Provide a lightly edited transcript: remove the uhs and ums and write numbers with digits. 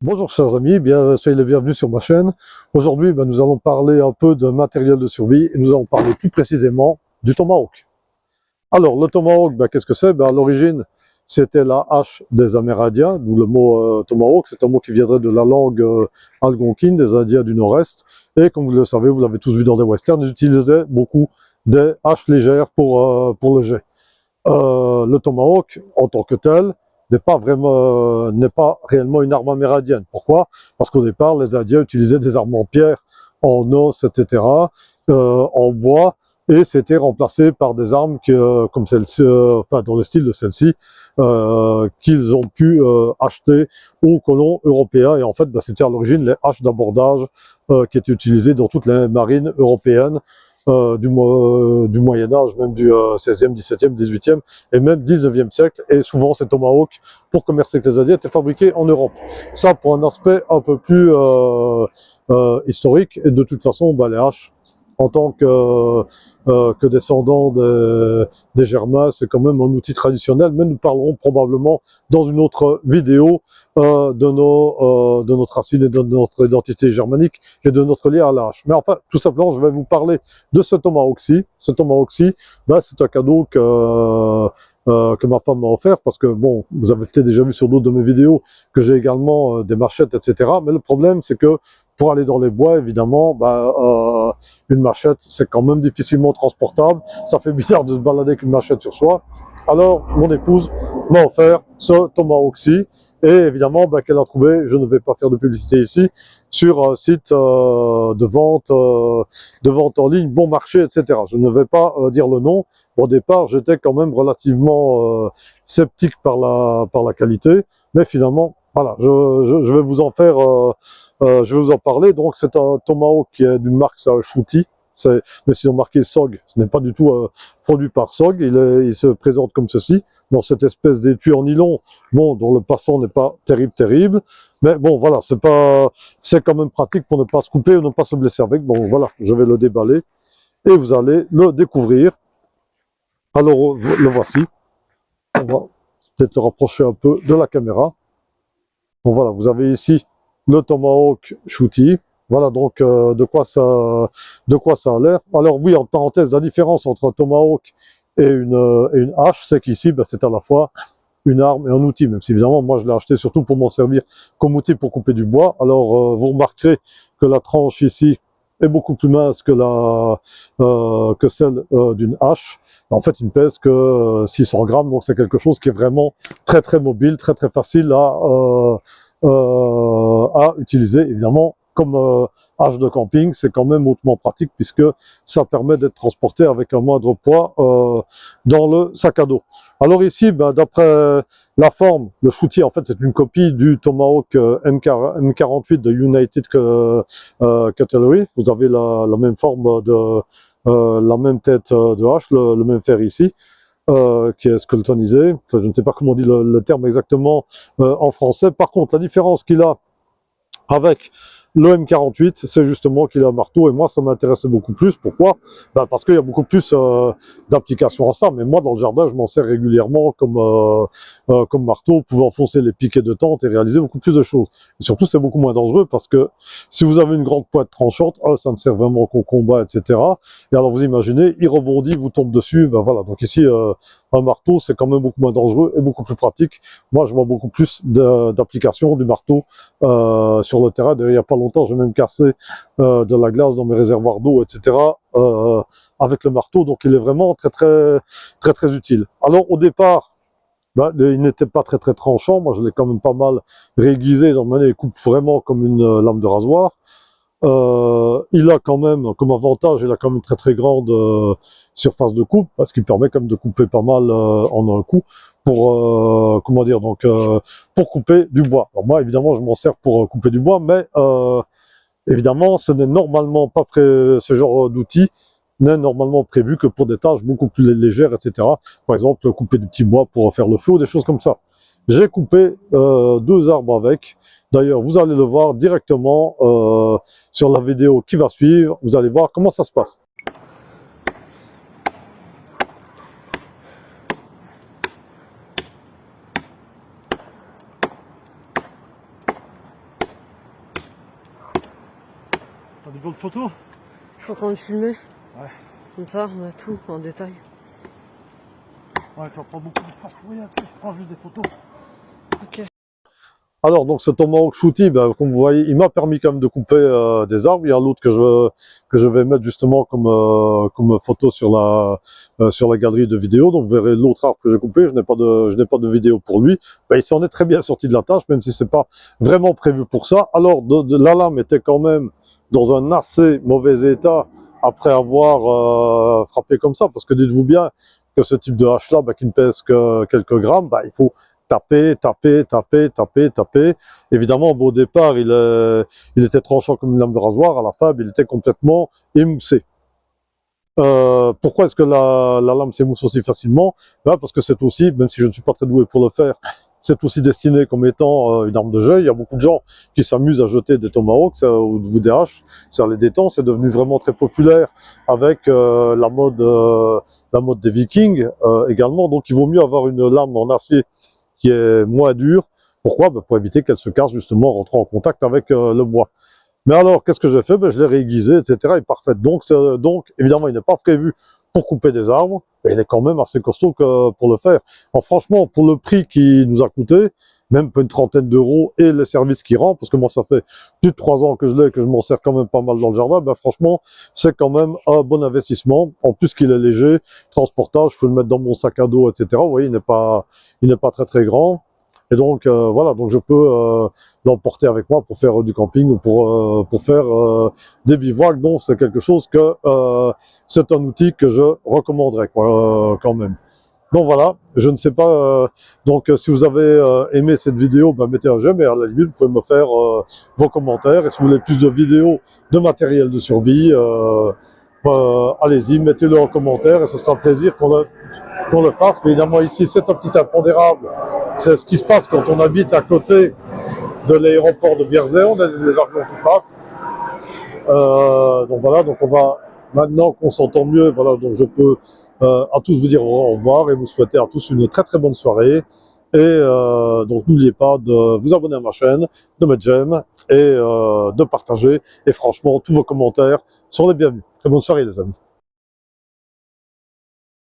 Bonjour chers amis, bien, soyez les bienvenus sur ma chaîne. Aujourd'hui, nous allons parler un peu de matériel de survie et nous allons parler plus précisément du tomahawk. Alors, le tomahawk, qu'est-ce que c'est? À l'origine, c'était la hache des Amérindiens, d'où le mot tomahawk. C'est un mot qui viendrait de la langue algonquine des Indiens du Nord-Est. Et comme vous le savez, vous l'avez tous vu dans des westerns, ils utilisaient beaucoup des haches légères pour le jet. Le tomahawk, en tant que tel, n'est pas réellement une arme amérindienne. Pourquoi? Parce qu'au départ, les Indiens utilisaient des armes en pierre, en os, etc., en bois, et c'était remplacé par des armes comme celle-ci, enfin dans le style de celle-ci, qu'ils ont pu acheter aux colons européens. Et en fait, c'était à l'origine les haches d'abordage qui étaient utilisées dans toutes les marines européennes du Moyen-Âge, même du 16e, 17e, 18e et même 19e siècle. Et souvent, ces tomahawks, pour commercer avec les Indiens, étaient fabriqués en Europe. Ça, pour un aspect un peu plus historique. Et de toute façon, les haches, en tant que descendants des Germains, c'est quand même un outil traditionnel, mais nous parlerons probablement dans une autre vidéo de notre racine et de notre identité germanique et de notre lien à l'âge. Mais enfin, tout simplement, je vais vous parler de ce tomahawk-ci. Ce tomahawk-ci, c'est un cadeau que ma femme m'a offert parce que, bon, vous avez peut-être déjà vu sur d'autres de mes vidéos que j'ai également des machettes, etc. Mais le problème, c'est que pour aller dans les bois, évidemment, une machette, c'est quand même difficilement transportable. Ça fait bizarre de se balader avec une machette sur soi. Alors, mon épouse m'a offert ce tomahawk-ci. Et évidemment, qu'elle a trouvé, je ne vais pas faire de publicité ici, sur un site de vente en ligne, bon marché, etc. Je ne vais pas dire le nom. Au départ, j'étais quand même relativement sceptique par la qualité, mais finalement, voilà, je vais vous en faire, je vais vous en parler. Donc, c'est un tomahawk qui est d'une marque, c'est un Shooty. Mais s'ils ont marqué SOG, ce n'est pas du tout produit par SOG. Il se présente comme ceci, dans cette espèce d'étui en nylon, bon, dont le passant n'est pas terrible. Mais bon, voilà, c'est quand même pratique pour ne pas se couper ou ne pas se blesser avec. Bon, voilà, je vais le déballer et vous allez le découvrir. Alors, le voici. On va peut-être le rapprocher un peu de la caméra. Bon, voilà, vous avez ici le Tomahawk Shooty. Voilà donc de quoi ça a l'air. Alors oui, en parenthèse, la différence entre un Tomahawk et une hache, c'est qu'ici, c'est à la fois une arme et un outil, même si évidemment, moi je l'ai acheté surtout pour m'en servir comme outil pour couper du bois. Alors, vous remarquerez que la tranche ici est beaucoup plus mince que celle d'une hache. En fait, il ne pèse que 600 grammes, donc c'est quelque chose qui est vraiment très mobile, très facile à utiliser. Évidemment, comme hache de camping, c'est quand même hautement pratique puisque ça permet d'être transporté avec un moindre poids dans le sac à dos. Alors ici, d'après la forme, le Shooty, en fait, c'est une copie du Tomahawk M48 de United Cutlery. Vous avez la même forme la même tête de hache, le même fer ici. Qui est skeletonisé. Enfin, je ne sais pas comment on dit le terme exactement en français. Par contre, la différence qu'il a avec le M48, c'est justement qu'il a un marteau, et moi ça m'intéressait beaucoup plus. Pourquoi? Parce qu'il y a beaucoup plus d'applications à ça, mais moi dans le jardin je m'en sers régulièrement comme marteau, pour enfoncer les piquets de tente et réaliser beaucoup plus de choses. Et surtout c'est beaucoup moins dangereux parce que si vous avez une grande pointe tranchante, ça ne sert vraiment qu'au combat, etc. Et alors vous imaginez, il rebondit, vous tombe dessus, voilà. Donc ici un marteau c'est quand même beaucoup moins dangereux et beaucoup plus pratique. Moi je vois beaucoup plus d'applications du marteau sur le terrain. D'ailleurs, il n'y a pas longtemps, j'ai même cassé de la glace dans mes réservoirs d'eau, etc. Avec le marteau, donc il est vraiment très utile. Alors au départ, il n'était pas très tranchant. Moi, je l'ai quand même pas mal réaiguisé. Donc maintenant, il coupe vraiment comme une lame de rasoir. Il a quand même, comme avantage, il a quand même une très grande surface de coupe, parce qu'il permet quand même de couper pas mal en un coup comment dire, pour couper du bois. Alors moi, évidemment, je m'en sers pour couper du bois, mais évidemment, ce n'est normalement pas ce genre d'outil n'est normalement prévu que pour des tâches beaucoup plus légères, etc. Par exemple, couper du petit bois pour faire le feu, des choses comme ça. J'ai coupé 2 arbres avec. D'ailleurs, vous allez le voir directement sur la vidéo qui va suivre. Vous allez voir comment ça se passe. T'as des bonnes photos? Je suis en train de filmer. Ouais. Comme ça, on a tout en détail. Ouais, tu vas pas beaucoup d'espace pour rien, tu sais, prends juste des photos. Ok. Alors, donc, ce tomahawk shooty, ben, comme vous voyez, il m'a permis quand même de couper des arbres. Il y a l'autre que je vais mettre justement comme photo sur la galerie de vidéos. Donc, vous verrez l'autre arbre que j'ai coupé. Je n'ai pas de vidéo pour lui. Ben, il s'en est très bien sorti de la tâche, même si c'est pas vraiment prévu pour ça. Alors, la lame était quand même dans un assez mauvais état après avoir frappé comme ça. Parce que dites-vous bien que ce type de hache-là, ben, qui ne pèse que quelques grammes, ben, il faut taper. Évidemment, au départ, il était tranchant comme une lame de rasoir. À la fin, il était complètement émoussé. Pourquoi est-ce que la lame s'émousse aussi facilement? Ben, parce que c'est aussi, même si je ne suis pas très doué pour le faire, c'est aussi destiné comme étant une arme de jet. Il y a beaucoup de gens qui s'amusent à jeter des tomahawks ou des haches. Ça les détend. C'est devenu vraiment très populaire avec la mode des Vikings également. Donc, il vaut mieux avoir une lame en acier qui est moins dure. Pourquoi? Ben, pour éviter qu'elle se casse justement en rentrant en contact avec le bois. Mais alors, qu'est-ce que j'ai fait? Ben, je l'ai réaiguisé, etc. Il est parfait. Donc, évidemment, il n'est pas prévu pour couper des arbres, mais il est quand même assez costaud pour le faire. Alors, franchement, pour le prix qui nous a coûté, même pas une trentaine d'euros et les services qui rend, parce que moi, ça fait plus de 3 ans que je l'ai, que je m'en sers quand même pas mal dans le jardin, ben, franchement, c'est quand même un bon investissement. En plus qu'il est léger, transportable, je peux le mettre dans mon sac à dos, etc. Vous voyez, il n'est pas très grand. Et donc, voilà, donc je peux l'emporter avec moi pour faire du camping ou pour faire des bivouacs. Donc, c'est quelque chose que, c'est un outil que je recommanderais, quoi, quand même. Donc voilà, je ne sais pas, donc si vous avez aimé cette vidéo, ben, mettez un j'aime et à la limite, vous pouvez me faire vos commentaires. Et si vous voulez plus de vidéos de matériel de survie, allez-y, mettez-le en commentaire et ce sera un plaisir qu'on le fasse. Mais évidemment, ici, c'est un petit impondérable. C'est ce qui se passe quand on habite à côté de l'aéroport de Vierzey. On a des avions qui passent. Donc voilà, donc on va, maintenant qu'on s'entend mieux, voilà, donc je peux à tous vous dire au revoir et vous souhaiter à tous une très très bonne soirée. Et donc n'oubliez pas de vous abonner à ma chaîne, de mettre j'aime et de partager. Et franchement, tous vos commentaires sont les bienvenus. Très bonne soirée les amis.